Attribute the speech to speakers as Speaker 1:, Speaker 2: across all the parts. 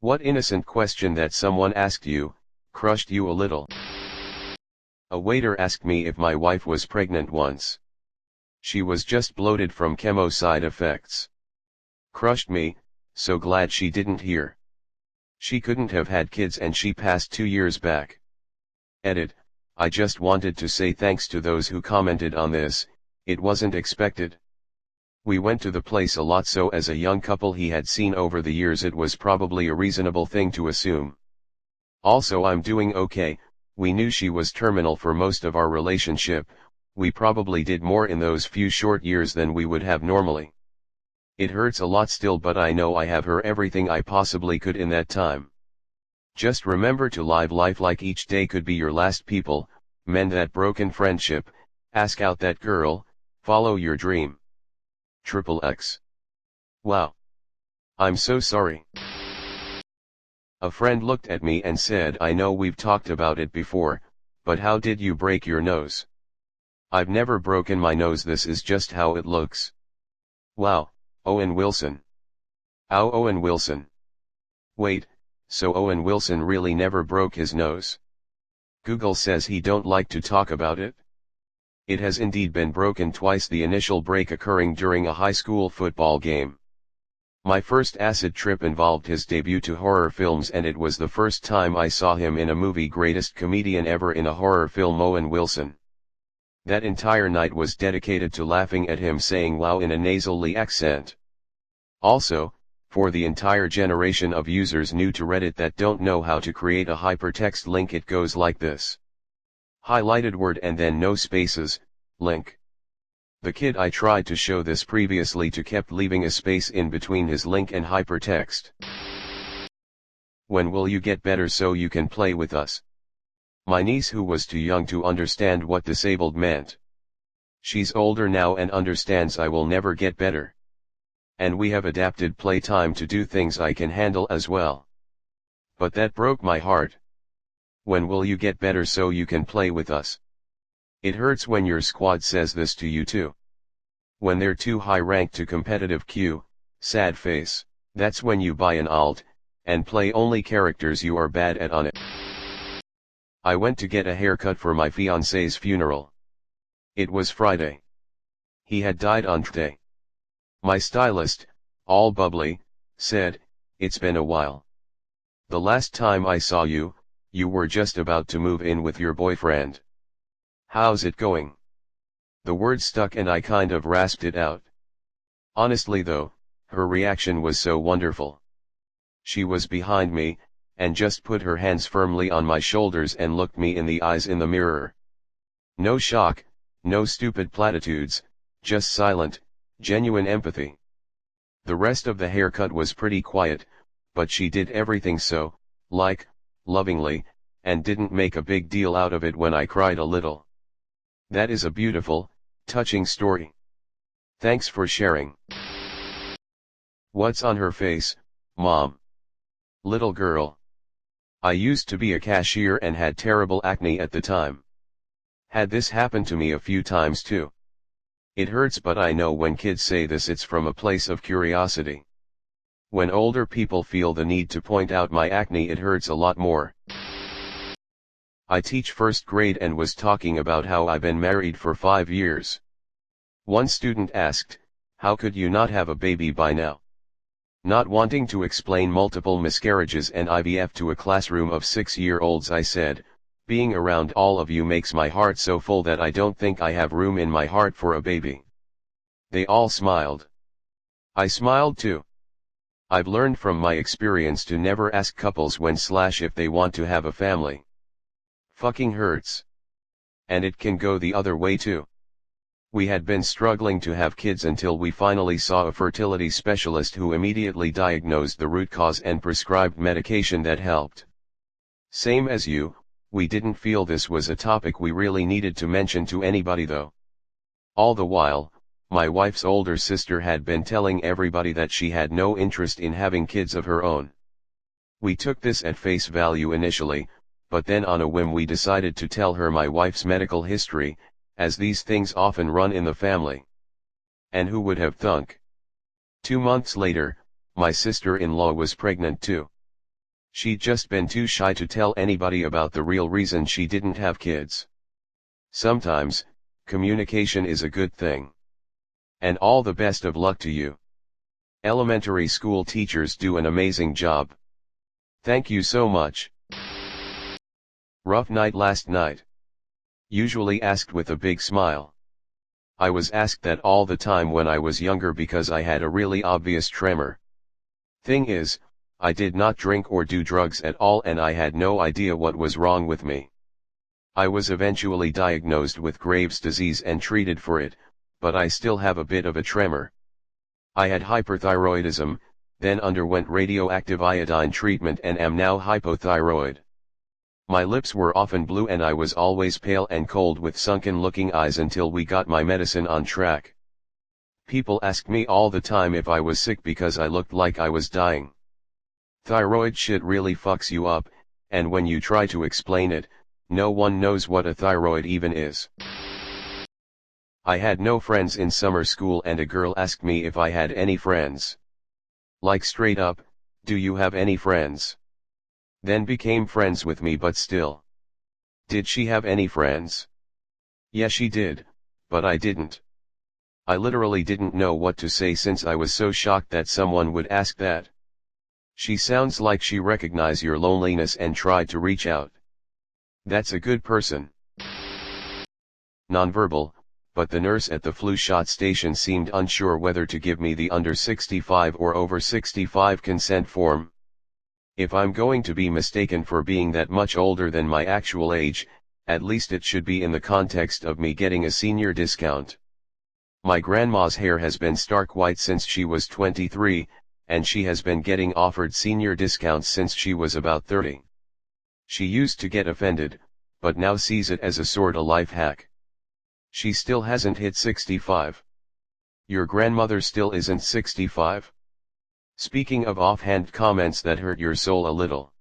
Speaker 1: What innocent question that someone asked you, crushed you a little. A waiter asked me if my wife was pregnant once. She was just bloated from chemo side effects. Crushed me, so glad she didn't hear. She couldn't have had kids and she passed 2 years back. Edit, I just wanted to say thanks to those who commented on this, it wasn't expected. We went to the place a lot, so as a young couple he had seen over the years, it was probably a reasonable thing to assume. Also, I'm doing okay. We knew she was terminal for most of our relationship. We probably did more in those few short years than we would have normally. It hurts a lot still, but I know I have her everything I possibly could in that time. Just remember to live life like each day could be your last. People, mend that broken friendship, ask out that girl, follow your dream. XXX. Wow. I'm so sorry. A friend looked at me and said, I know we've talked about it before, but how did you break your nose? I've never broken my nose, this is just how it looks. Wow, Owen Wilson. Ow, Owen Wilson. Wait, so Owen Wilson really never broke his nose? Google says he don't like to talk about it. It has indeed been broken twice, the initial break occurring during a high school football game. My first acid trip involved his debut to horror films, and it was the first time I saw him in a movie. Greatest comedian ever in a horror film, Owen Wilson. That entire night was dedicated to laughing at him saying wow in a nasally accent. Also, for the entire generation of users new to Reddit that don't know how to create a hypertext link, it goes like this. Highlighted word and then no spaces, link. The kid I tried to show this previously to kept leaving a space in between his link and hypertext. When will you get better so you can play with us? My niece, who was too young to understand what disabled meant. She's older now and understands I will never get better. And we have adapted playtime to do things I can handle as well. But that broke my heart. When will you get better so you can play with us? It hurts when your squad says this to you too. When they're too high ranked to competitive queue, sad face, that's when you buy an alt, and play only characters you are bad at on it. I went to get a haircut for my fiancé's funeral. It was Friday. He had died on Thursday. My stylist, all bubbly, said, "It's been a while. The last time I saw you, you were just about to move in with your boyfriend. How's it going?" The word stuck and I kind of rasped it out. Honestly though, her reaction was so wonderful. She was behind me, and just put her hands firmly on my shoulders and looked me in the eyes in the mirror. No shock, no stupid platitudes, just silent, genuine empathy. The rest of the haircut was pretty quiet, but she did everything so, lovingly, and didn't make a big deal out of it when I cried a little. That is a beautiful, touching story. Thanks for sharing. What's on her face, Mom? Little girl. I used to be a cashier and had terrible acne at the time. Had this happen to me a few times too. It hurts, but I know when kids say this, it's from a place of curiosity. When older people feel the need to point out my acne, it hurts a lot more. I teach first grade and was talking about how I've been married for 5 years. One student asked, "How could you not have a baby by now?" Not wanting to explain multiple miscarriages and IVF to a classroom of 6-year-olds, I said, "Being around all of you makes my heart so full that I don't think I have room in my heart for a baby." They all smiled. I smiled too. I've learned from my experience to never ask couples when/if they want to have a family. Fucking hurts. And it can go the other way too. We had been struggling to have kids until we finally saw a fertility specialist who immediately diagnosed the root cause and prescribed medication that helped. Same as you, we didn't feel this was a topic we really needed to mention to anybody though. All the while, my wife's older sister had been telling everybody that she had no interest in having kids of her own. We took this at face value initially, but then on a whim we decided to tell her my wife's medical history, as these things often run in the family. And who would have thunk? 2 months later, my sister-in-law was pregnant too. She'd just been too shy to tell anybody about the real reason she didn't have kids. Sometimes, communication is a good thing. And all the best of luck to you. Elementary school teachers do an amazing job. Thank you so much. Rough night last night. Usually asked with a big smile. I was asked that all the time when I was younger because I had a really obvious tremor. Thing is, I did not drink or do drugs at all and I had no idea what was wrong with me. I was eventually diagnosed with Graves' disease and treated for it, but I still have a bit of a tremor. I had hyperthyroidism, then underwent radioactive iodine treatment and am now hypothyroid. My lips were often blue and I was always pale and cold with sunken-looking eyes until we got my medicine on track. People asked me all the time if I was sick because I looked like I was dying. Thyroid shit really fucks you up, and when you try to explain it, no one knows what a thyroid even is. I had no friends in summer school and a girl asked me if I had any friends. Like straight up, do you have any friends? Then became friends with me but still. Did she have any friends? Yeah, she did, but I didn't. I literally didn't know what to say since I was so shocked that someone would ask that. She sounds like she recognized your loneliness and tried to reach out. That's a good person. Nonverbal, but the nurse at the flu shot station seemed unsure whether to give me the under 65 or over 65 consent form. If I'm going to be mistaken for being that much older than my actual age, at least it should be in the context of me getting a senior discount. My grandma's hair has been stark white since she was 23, and she has been getting offered senior discounts since she was about 30. She used to get offended, but now sees it as a sorta life hack. She still hasn't hit 65. Your grandmother still isn't 65? Speaking of offhand comments that hurt your soul a little.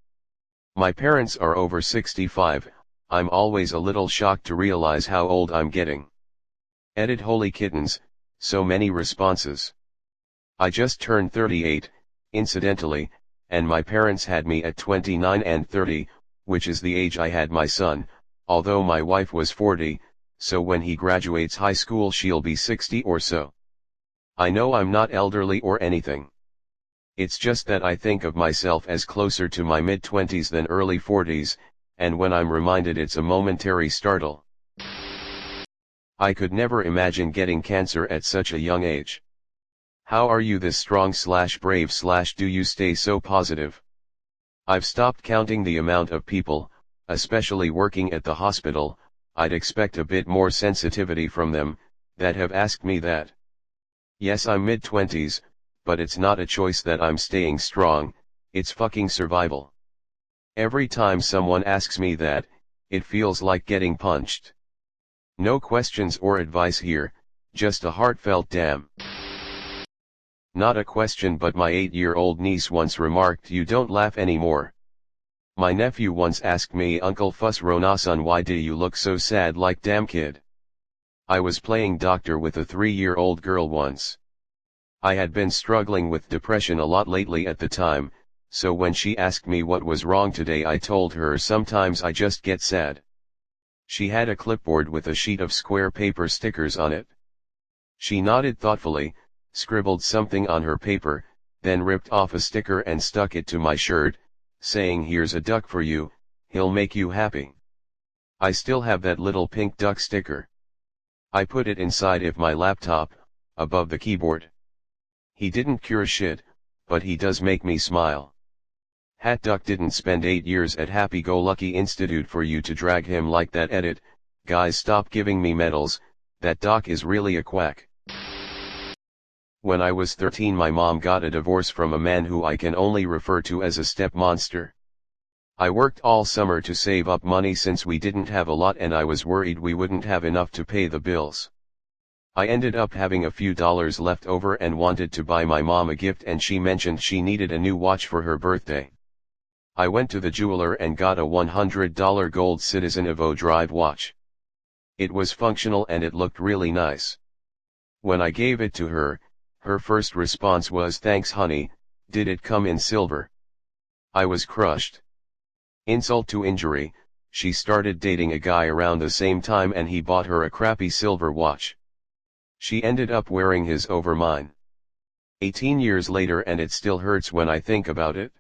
Speaker 1: My parents are over 65, I'm always a little shocked to realize how old I'm getting. Edit holy kittens, so many responses. I just turned 38, incidentally, and my parents had me at 29 and 30, which is the age I had my son, although my wife was 40, so when he graduates high school she'll be 60 or so. I know I'm not elderly or anything. It's just that I think of myself as closer to my mid-20s than early 40s, and when I'm reminded it's a momentary startle. I could never imagine getting cancer at such a young age. How are you this strong/brave/ do you stay so positive? I've stopped counting the amount of people, especially working at the hospital, I'd expect a bit more sensitivity from them, that have asked me that. Yes, I'm mid-20s, but it's not a choice that I'm staying strong, it's fucking survival. Every time someone asks me that, it feels like getting punched. No questions or advice here, just a heartfelt damn. Not a question, but my 8-year-old niece once remarked, "You don't laugh anymore." My nephew once asked me, "Uncle Fuss Ronasan, why do you look so sad like damn kid?" I was playing doctor with a 3-year-old girl once. I had been struggling with depression a lot lately at the time, so when she asked me what was wrong today I told her sometimes I just get sad. She had a clipboard with a sheet of square paper stickers on it. She nodded thoughtfully, scribbled something on her paper, then ripped off a sticker and stuck it to my shirt, saying, "Here's a duck for you, he'll make you happy." I still have that little pink duck sticker. I put it inside of my laptop, above the keyboard. He didn't cure shit, but he does make me smile. Hat Duck didn't spend 8 years at Happy-Go-Lucky Institute for you to drag him like that. Edit, guys, stop giving me medals, that doc is really a quack. When I was 13 my mom got a divorce from a man who I can only refer to as a step monster. I worked all summer to save up money since we didn't have a lot and I was worried we wouldn't have enough to pay the bills. I ended up having a few dollars left over and wanted to buy my mom a gift, and she mentioned she needed a new watch for her birthday. I went to the jeweler and got a $100 gold Citizen Evo Drive watch. It was functional and it looked really nice. When I gave it to her, her first response was, "Thanks honey, did it come in silver?" I was crushed. Insult to injury, she started dating a guy around the same time and he bought her a crappy silver watch. She ended up wearing his over mine. 18 years later and it still hurts when I think about it.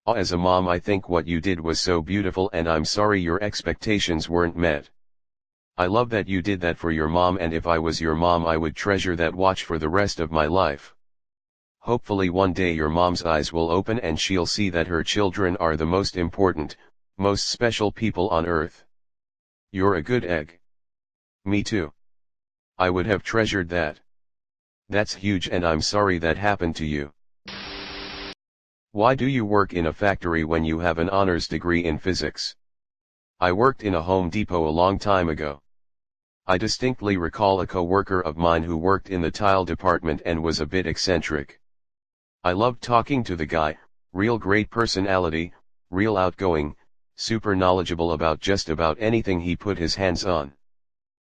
Speaker 1: As a mom I think what you did was so beautiful and I'm sorry your expectations weren't met. I love that you did that for your mom and if I was your mom I would treasure that watch for the rest of my life. Hopefully one day your mom's eyes will open and she'll see that her children are the most important, most special people on earth. You're a good egg. Me too. I would have treasured that. That's huge and I'm sorry that happened to you. Why do you work in a factory when you have an honors degree in physics? I worked in a Home Depot a long time ago. I distinctly recall a co-worker of mine who worked in the tile department and was a bit eccentric. I loved talking to the guy, real great personality, real outgoing, super knowledgeable about just about anything he put his hands on.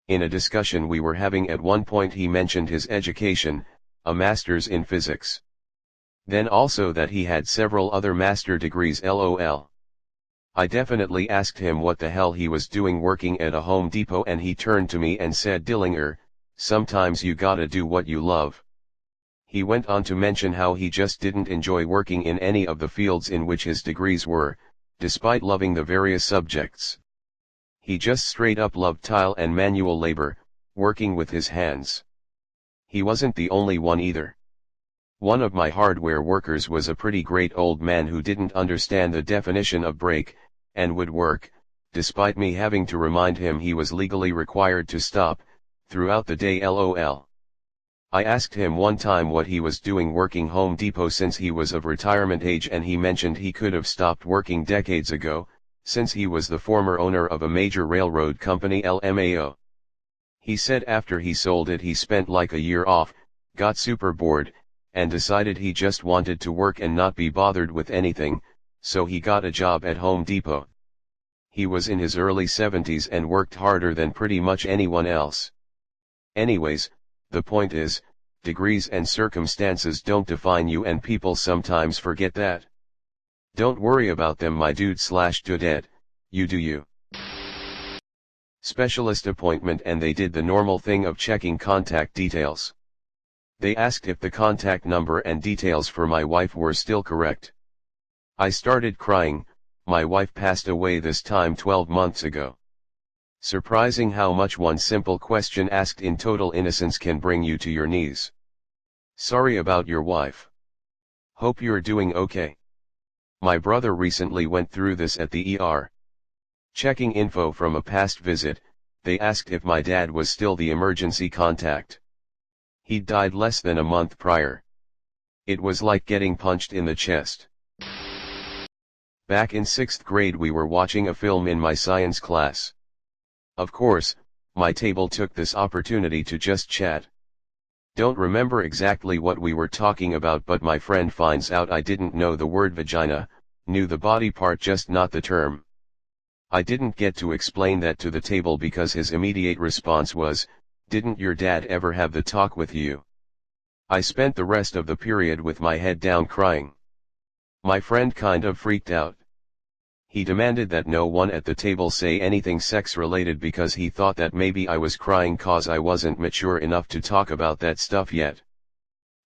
Speaker 1: In a discussion we were having at one point he mentioned his education, a master's in physics. Then also that he had several other master degrees LOL. I definitely asked him what the hell he was doing working at a Home Depot and he turned to me and said, Dillinger, sometimes you gotta do what you love. He went on to mention how he just didn't enjoy working in any of the fields in which his degrees were, despite loving the various subjects. He just straight up loved tile and manual labor, working with his hands. He wasn't the only one either. One of my hardware workers was a pretty great old man who didn't understand the definition of break, and would work, despite me having to remind him he was legally required to stop, throughout the day LOL. I asked him one time what he was doing working Home Depot since he was of retirement age and he mentioned he could have stopped working decades ago, since he was the former owner of a major railroad company LMAO. He said after he sold it he spent like a year off, got super bored, and decided he just wanted to work and not be bothered with anything, so he got a job at Home Depot. He was in his early 70s and worked harder than pretty much anyone else. Anyways, the point is, degrees and circumstances don't define you and people sometimes forget that. Don't worry about them my dude/dudette, you do you. Specialist appointment and they did the normal thing of checking contact details. They asked if the contact number and details for my wife were still correct. I started crying, my wife passed away this time 12 months ago. Surprising how much one simple question asked in total innocence can bring you to your knees. Sorry about your wife. Hope you're doing okay. My brother recently went through this at the ER. Checking info from a past visit, they asked if my dad was still the emergency contact. He'd died less than a month prior. It was like getting punched in the chest. Back in 6th grade we were watching a film in my science class. Of course, my table took this opportunity to just chat. Don't remember exactly what we were talking about but my friend finds out I didn't know the word vagina, knew the body part just not the term. I didn't get to explain that to the table because his immediate response was, didn't your dad ever have the talk with you? I spent the rest of the period with my head down crying. My friend kind of freaked out. He demanded that no one at the table say anything sex-related because he thought that maybe I was crying cause I wasn't mature enough to talk about that stuff yet.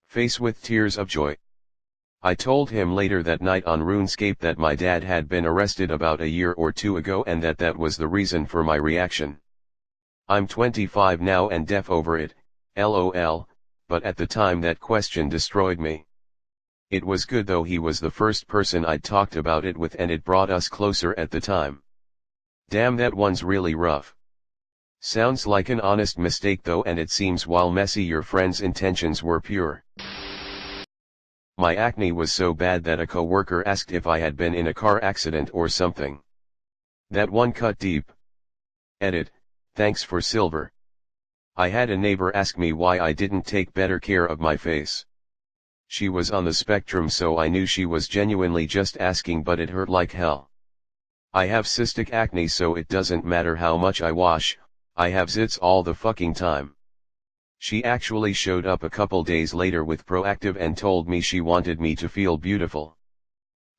Speaker 1: Face with tears of joy. I told him later that night on RuneScape that my dad had been arrested about a year or two ago and that was the reason for my reaction. I'm 25 now and deaf over it, LOL, but at the time that question destroyed me. It was good though he was the first person I'd talked about it with and it brought us closer at the time. Damn that one's really rough. Sounds like an honest mistake though and it seems while messy your friend's intentions were pure. My acne was so bad that a coworker asked if I had been in a car accident or something. That one cut deep. Edit, thanks for silver. I had a neighbor ask me why I didn't take better care of my face. She was on the spectrum so I knew she was genuinely just asking but it hurt like hell. I have cystic acne so it doesn't matter how much I wash, I have zits all the fucking time. She actually showed up a couple days later with Proactive and told me she wanted me to feel beautiful.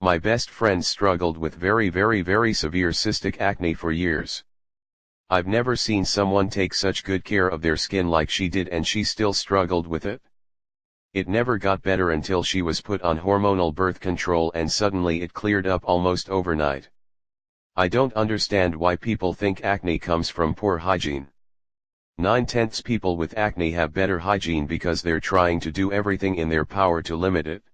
Speaker 1: My best friend struggled with very severe cystic acne for years. I've never seen someone take such good care of their skin like she did, and she still struggled with it. It never got better until she was put on hormonal birth control, and suddenly it cleared up almost overnight. I don't understand why people think acne comes from poor hygiene. 9/10 people with acne have better hygiene because they're trying to do everything in their power to limit it.